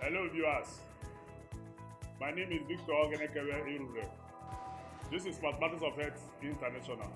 Hello viewers, my name is Victor Ogenekewe Irure. This is Mathematics of Health International.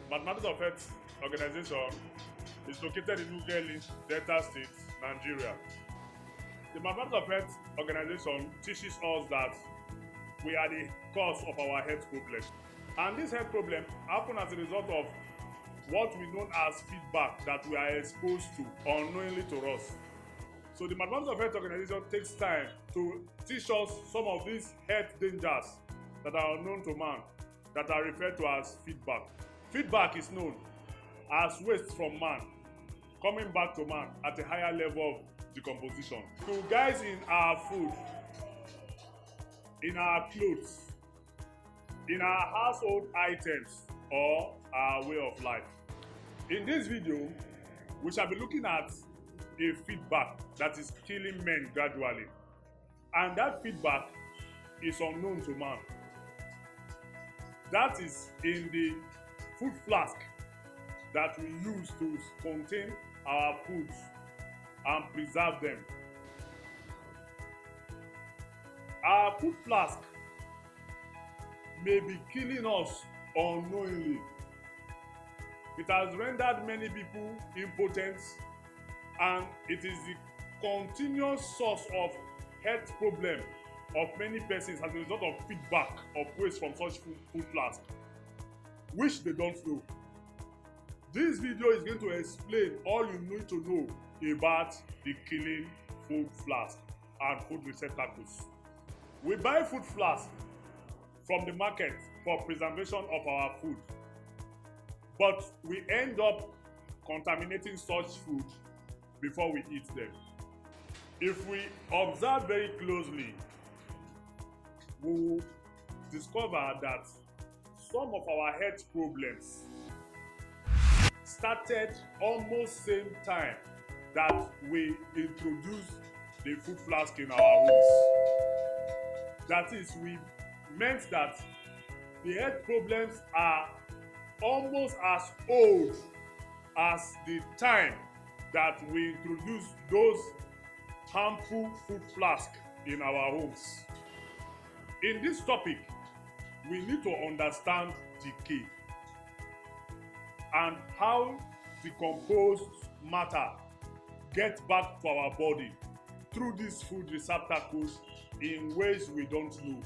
Mathematics of Health organization is located in Ughelli, Delta State, Nigeria. The Mathematics of Health organization teaches us that we are the cause of our health problem. And this health problem happens as a result of what we know as feedback that we are exposed to unknowingly to us. So the Mathematics of Health organization takes time to teach us some of these health dangers that are unknown to man, that are referred to as feedback. Feedback is known as waste from man coming back to man at a higher level of decomposition. So guys, in our food, in our clothes, in our household items, or our way of life. In this video, we shall be looking at a feedback that is killing men gradually, and that feedback is unknown to man. That is in the food flask that we use to contain our foods and preserve them. Our food flask may be killing us unknowingly. It has rendered many people impotent, and it is the continuous source of health problem of many persons as a result of feedback of waste from such food flask, which they don't know. This video is going to explain all you need to know about the killing food flask and food receptacles. We buy food flask from the market for preservation of our food, but we end up contaminating such food before we eat them. If we observe very closely, we will discover that some of our health problems started almost same time that we introduced the food flask in our homes. That is, we meant that the health problems are almost as old as the time that we introduced those harmful food flasks in our homes. In this topic, we need to understand decay and how decomposed matter gets back to our body through these food receptacles in ways we don't know.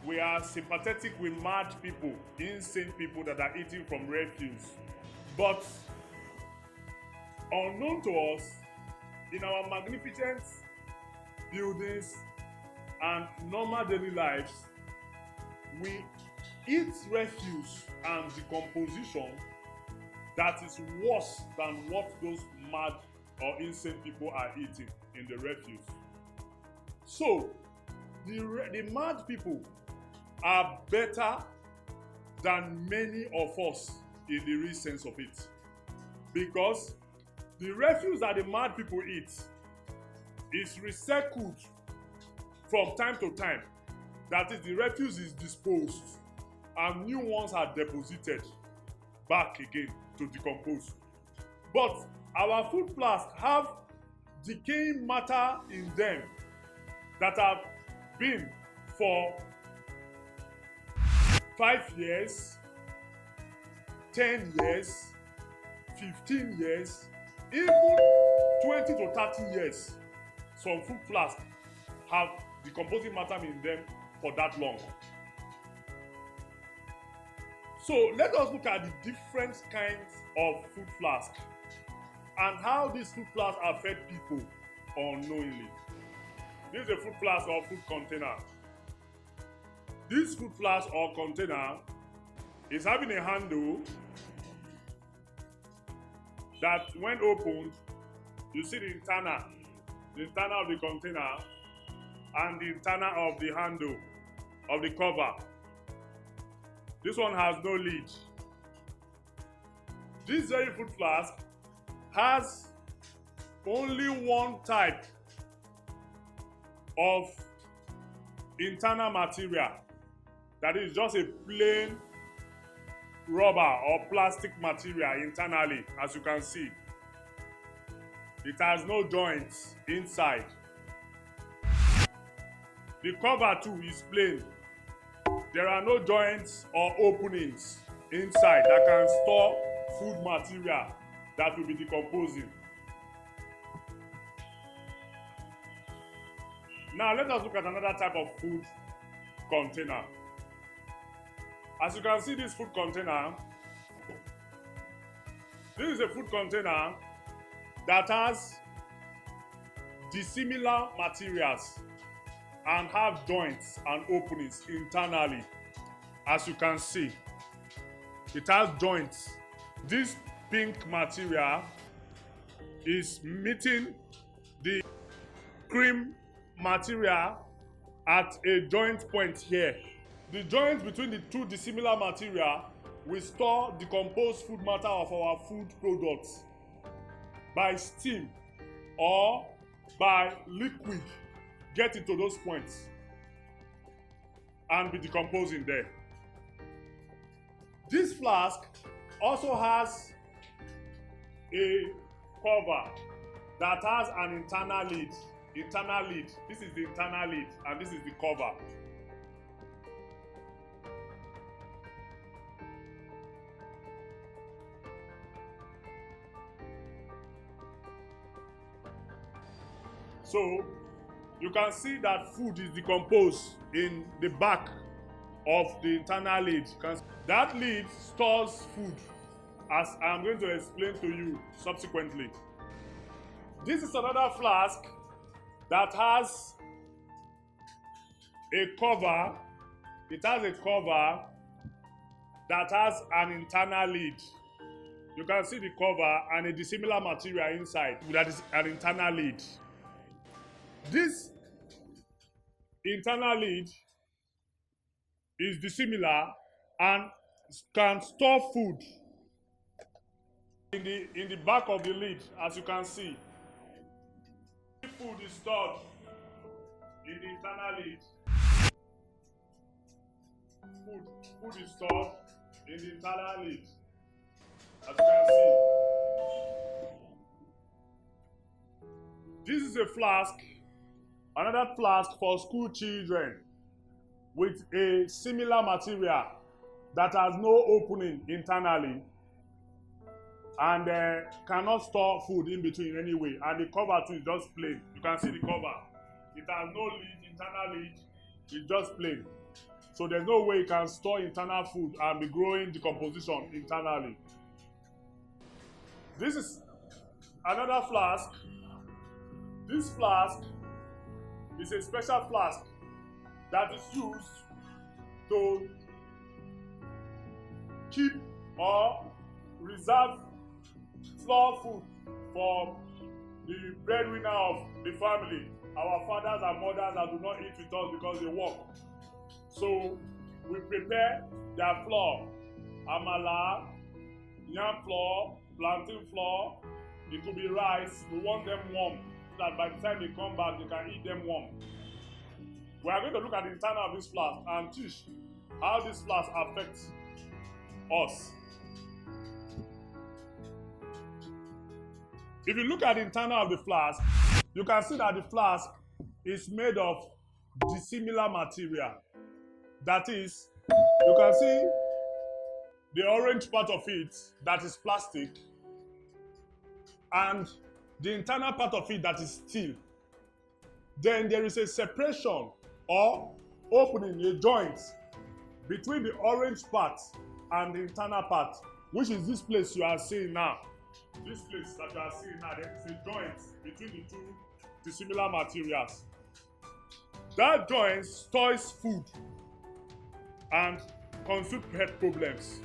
We are sympathetic with mad people, insane people that are eating from refuse. But unknown to us, in our magnificent buildings and normal daily lives, we eat refuse and decomposition that is worse than what those mad or insane people are eating in the refuse. So, the mad people are better than many of us in the real sense of it, because the refuse that the mad people eat is recycled from time to time. That is, the refuse is disposed and new ones are deposited back again to decompose. But our food flasks have decaying matter in them that have been for 5 years, 10 years, 15 years, even 20 to 30 years. Some food flasks have decomposing matter in them for that long. So let us look at the different kinds of food flasks and how these food flasks affect people unknowingly. This is a food flask or food container. This food flask or container is having a handle that, when opened, you see the internal of the container and the internal of the handle of the cover. This one has no lid. This very food flask has only one type of internal material, that is just a plain rubber or plastic material internally, as you can see. It has no joints inside. The cover too is plain. There are no joints or openings inside that can store food material that will be decomposing. Now let us look at another type of food container. As you can see this food container, this is a food container that has dissimilar materials and have joints and openings internally. As you can see, it has joints. This pink material is meeting the cream material at a joint point here. The joint between the two dissimilar material will store decomposed food matter of our food products by steam or by liquid. Get into those points and be decomposing there. This flask also has a cover that has an internal lid. This is the internal lid and this is the cover. So you can see that food is decomposed in the back of the internal lid. That lid stores food, as I'm going to explain to you subsequently. This is another flask that has a cover. It has a cover that has an internal lid. You can see the cover and a dissimilar material inside that is an internal lid. This internal lid is dissimilar and can store food in the back of the lid. As you can see, food is stored in the internal lid. Food is stored in the internal lid, as you can see. This is a flask, another flask for school children with a similar material that has no opening internally and cannot store food in between anyway, and the cover too is just plain. You can see the cover. It has no lid, internal lid, it's just plain. So there's no way you can store internal food and be growing decomposition internally. This is another flask. This flask is a special flask that is used to keep or reserve flour food for the breadwinner of the family, our fathers and mothers that do not eat with us because they work. So we prepare their flour, amala, yam flour, plantain flour. It could be rice. We want them warm so that by the time they come back, they can eat them warm. We are going to look at the internal of this flask and teach how this flask affects us. If you look at the internal of the flask, you can see that the flask is made of dissimilar material. That is, you can see the orange part of it that is plastic and the internal part of it that is steel. Then there is a separation or opening, a joint between the orange part and the internal part, which is this place you are seeing now. This place that you are seeing now, there is a joint between the two dissimilar materials. That joint stores food and consumes health problems.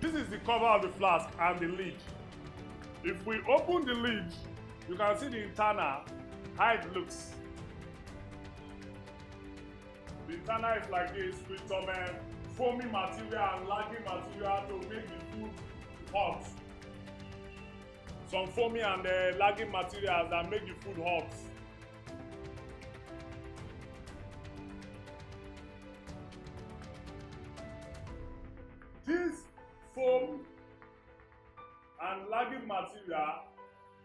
This is the cover of the flask and the lid. If we open the lid, you can see the internal, how it looks. The internal is like this with some foamy material and lagging material to make the food hot. Some foamy and lagging materials that make the food hot. This foam and lagging material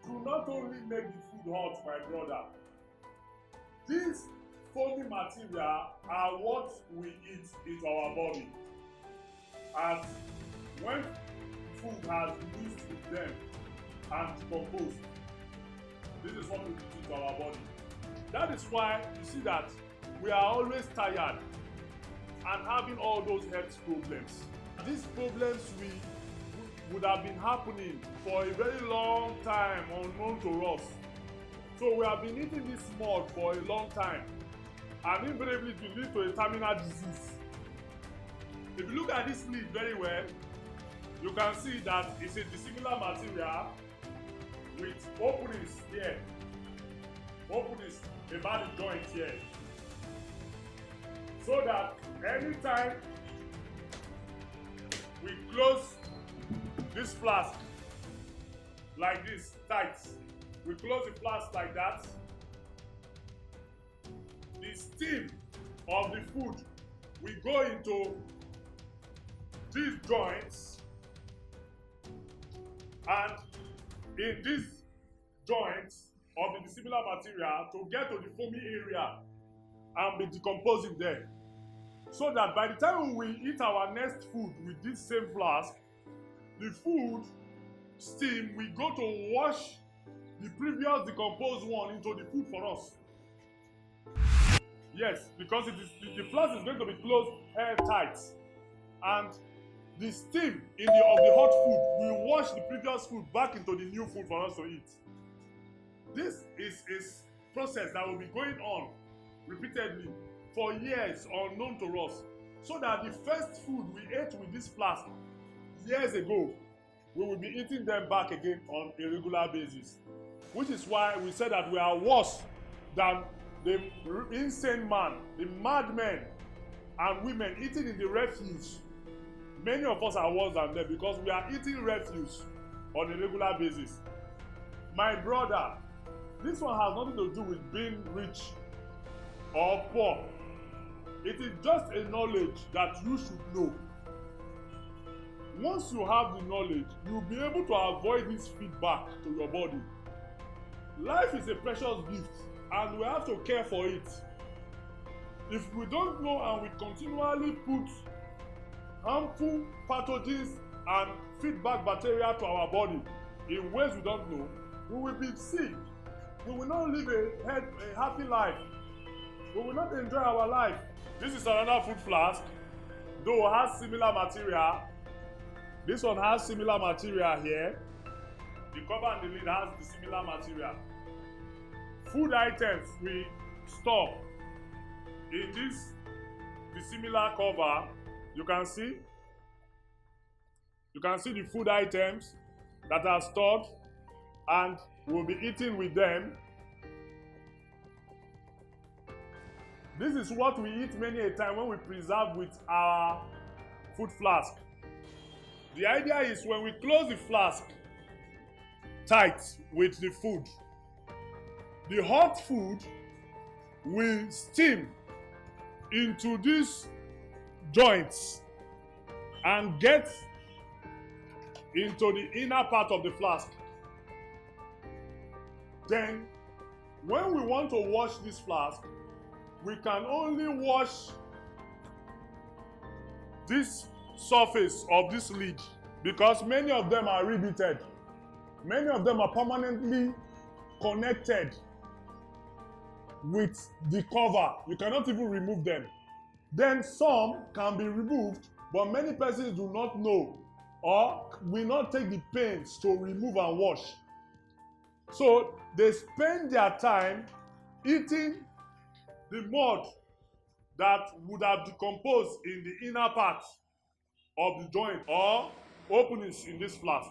do not only make the food hot, my brother. These foamy material are what we eat into our body. And when food has mixed with them and decomposed, this is what we put into our body. That is why you see that we are always tired and having all those health problems. These problems would have been happening for a very long time, unknown to us. So we have been eating this mud for a long time, and invariably it will lead to a terminal disease. If you look at this lid very well, you can see that it's a dissimilar material with openings here, openings about the joint here, so that anytime we close this flask like this tight, we close the flask like that, the steam of the food will go into these joints, and in these joints of the dissimilar material to get to the foamy area and be decomposing there, so that by the time we eat our next food with this same flask, the food steam will go to wash the previous decomposed one into the food for us. Yes, because the flask is going to be closed airtight, and the steam of the hot food will wash the previous food back into the new food for us to eat. This is a process that will be going on repeatedly for years, unknown to us, so that the first food we ate with this flask years ago, we will be eating them back again on a regular basis. Which is why we said that we are worse than the insane man, the madmen and women eating in the refuse. Many of us are worse than them because we are eating refuse on a regular basis. My brother, this one has nothing to do with being rich or poor. It is just a knowledge that you should know. Once you have the knowledge, you'll be able to avoid this feedback to your body. Life is a precious gift, and we have to care for it. If we don't know and we continually put harmful pathogens and feedback bacteria to our body in ways we don't know, we will be sick. We will not live a happy life. We will not enjoy our life. This is another food flask, though it has similar material. This one has similar material here. The cover and the lid has the similar material. Food items we store in this dissimilar cover. You can see the food items that are stored and we'll be eating with them. This is what we eat many a time when we preserve with our food flask. The idea is when we close the flask tight with the food, the hot food will steam into these joints and get into the inner part of the flask. Then, when we want to wash this flask, we can only wash this surface of this lid because many of them are riveted. Many of them are permanently connected with the cover. You cannot even remove them. Then some can be removed, but many persons do not know or will not take the pains to remove and wash. So they spend their time eating the mud that would have decomposed in the inner part of the joint or openings in this flask.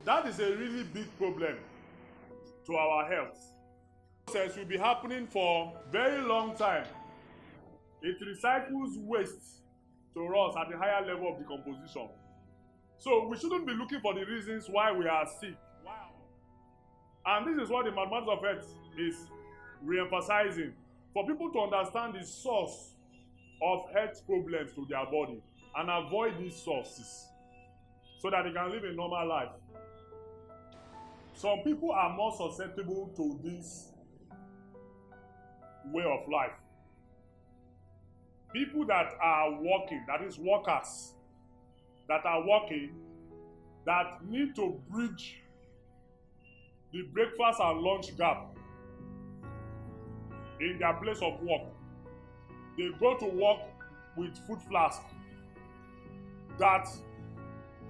That is a really big problem to our health. The process will be happening for a very long time. It recycles waste to us at a higher level of decomposition. So we shouldn't be looking for the reasons why we are sick. And this is what the mathematics of health is re-emphasizing, for people to understand the source of health problems to their body and avoid these sources. so that they can live a normal life. Some people are more susceptible to this way of life. People that are working, that is workers, that are working, that need to bridge the breakfast and lunch gap in their place of work. They go to work with food flask, that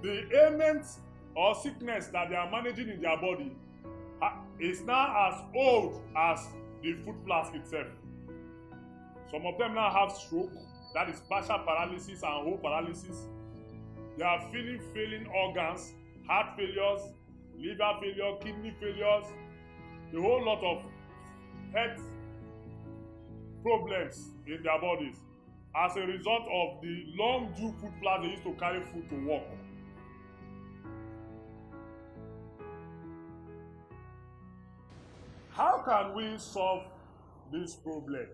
the ailments or sickness that they are managing in their body is now as old as the food flask itself. Some of them now have stroke, that is partial paralysis and whole paralysis. They are feeling failing organs, heart failures, liver failure, kidney failures, a whole lot of health problems in their bodies as a result of the long due food flask they used to carry food to work. How can we solve this problem?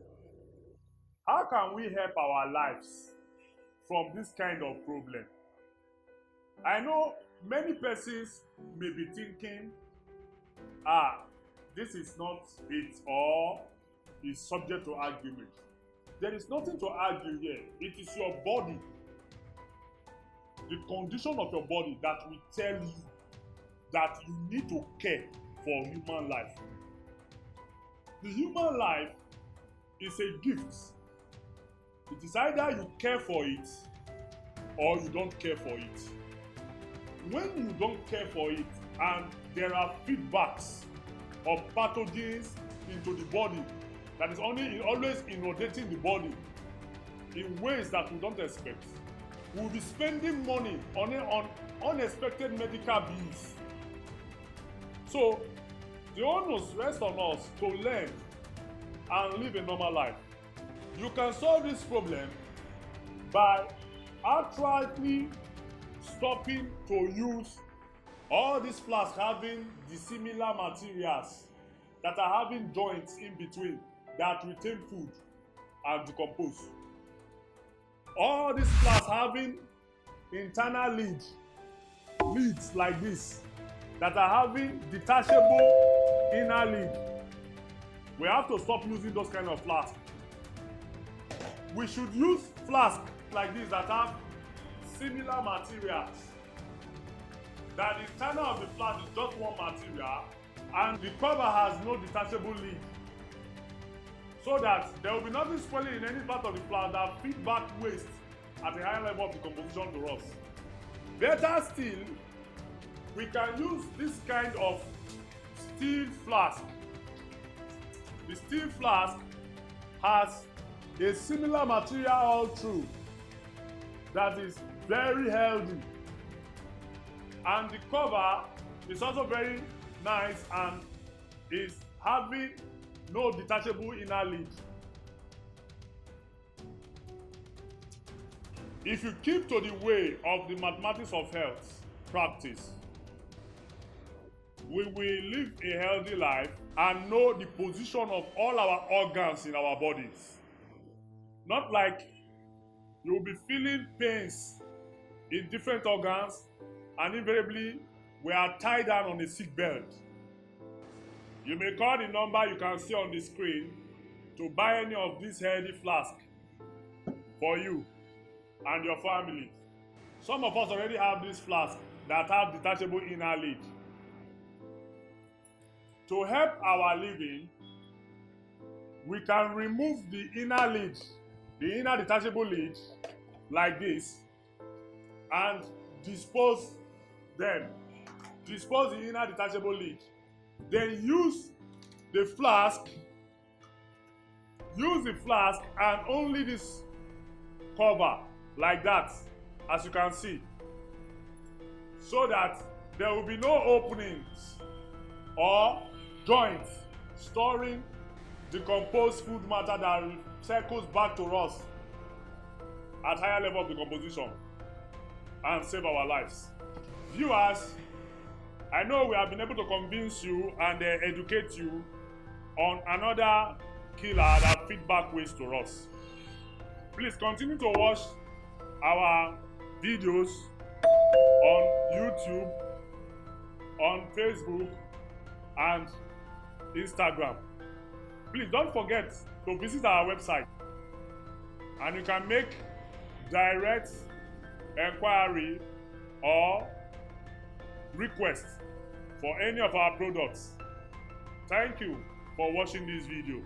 How can we help our lives from this kind of problem? I know many persons may be thinking, this is not it, or is subject to argument. There is nothing to argue here. It is your body, the condition of your body, that will tell you that you need to care for human life. The human life is a gift. It is either you care for it or you don't care for it. When you don't care for it and there are feedbacks of pathogens into the body that is always inundating the body in ways that we don't expect, we will be spending money on unexpected medical bills. So the onus rests on us to learn and live a normal life. You can solve this problem by outrightly stopping to use all these flasks having dissimilar materials that are having joints in between that retain food and decompose. All these flasks having internal lids like this that are having detachable inner lid. We have to stop using those kind of flasks. We should use flasks like this that have similar materials. That the internal of the flask is just one material and the cover has no detachable lid. So that there will be nothing spoiling in any part of the flask that feed back waste at a higher level of decomposition to us. Better still, we can use this kind of steel flask. The steel flask has a similar material all through that is very healthy, and the cover is also very nice and is having no detachable inner lid. If you keep to the way of the mathematics of health practice, we will live a healthy life and know the position of all our organs in our bodies. Not like you will be feeling pains in different organs and invariably we are tied down on a sick bed. You may call the number you can see on the screen to buy any of these healthy flasks for you and your family. Some of us already have these flasks that have detachable inner lid. To help our living, we can remove the inner lid, the inner detachable lid, like this, and dispose them. Dispose the inner detachable lid. Then use the flask and only this cover, like that, as you can see, so that there will be no openings or joints storing decomposed food matter that circles back to us at higher level of decomposition and save our lives. Viewers, I know we have been able to convince you and educate you on another killer that feed back waste to us. Please continue to watch our videos on YouTube, on Facebook, and Instagram. Please don't forget to visit our website, and you can make direct inquiry or request for any of our products. Thank you for watching this video.